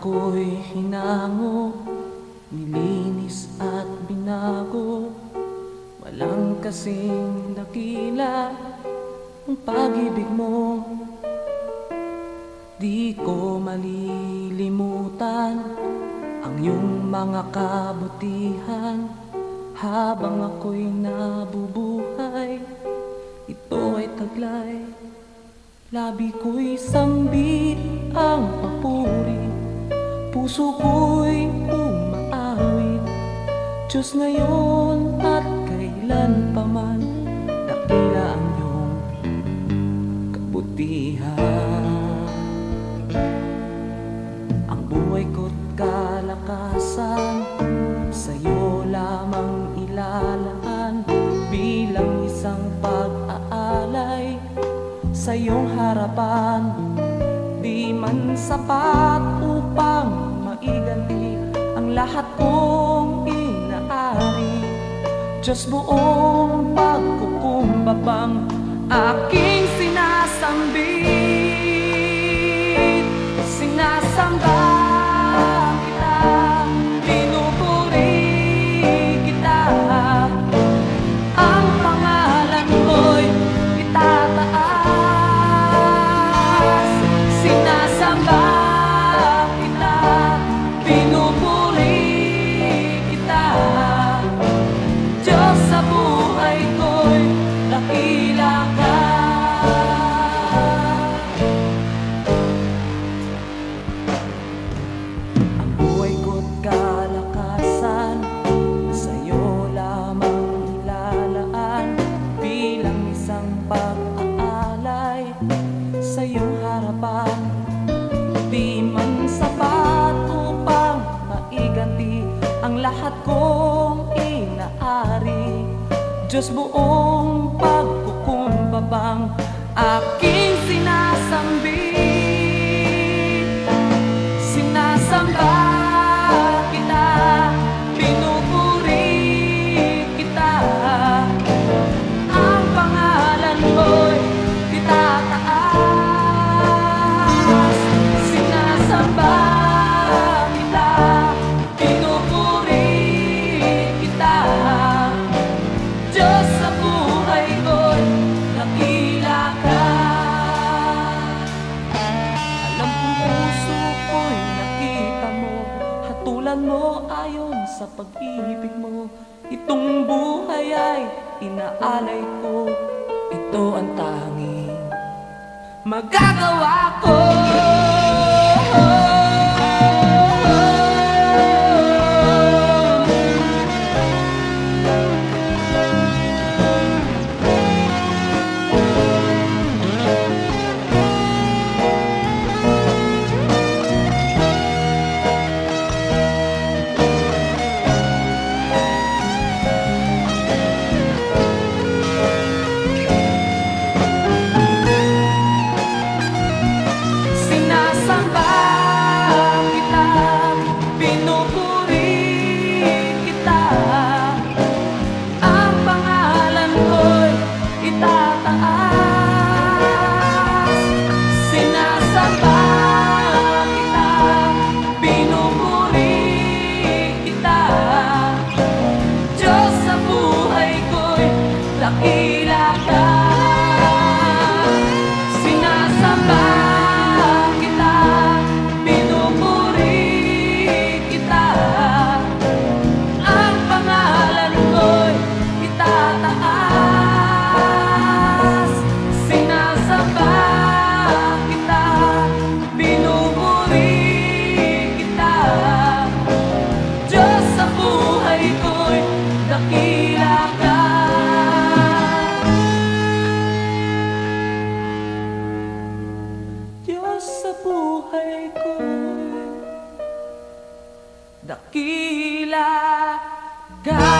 ako'y hinango, nilinis at binago. Walang kasing dakila ang pag-ibig mo. Di ko malilimutan ang iyong mga kabutihan. Habang ako'y nabubuhay, ito ay taglay. Labi ko'y sambit ang papuri, puso ko'y umaawit. Diyos ngayon at kailan pa man, dakila ang iyong kabutihan. Ang buhay ko't kalakasan, sa'yo lamang ilalaan. Bilang isang pag-aalay sa iyong harapan, di man sapat upang maiganti ang lahat kong inaari. Diyos, buong pagkukumbabang aking sinasambit. Sinasamba kita, pinupuri kita. Ang pangalan mo'y itataas. Sinasamba kita, pinupuri kita. Diyos, sa buhay ko'y dakila ka. Ang buhay ko't kalakasan, sa'yo lamang ilalaan. Bilang isang pag-aalay sa iyong harapan, di man sapat upang maiganti ang lahat kong inaari. Diyos, buong pagkukumbabang aking sinasambit. Sinasamba kita, pinupuri kita. Ang pangalan mo'y itataas. Sinasamba kita, pinupuri kita. Diyos, sa buhay ko'y dakila ka. Alam kong puso ko'y nakita mo, hatulan mo ayon sa pag-ibig mo. Itong buhay ay inaalay ko, ito ang tanging magagawa ko. Sinasamba kita, pinupuri kita. Ang pangalan ko'y itataas. Sinasamba kita, pinupuri kita. Diyos, sa buhay ko'y dakila ka. Sinasamba kita, pinupuri kita. Ang pangalan ko'y itataas. Sinasamba kita, pinupuri kita. Diyos, sa buhay ko'y dakila ka. Diyos, sa buhay ko'y dakila ka.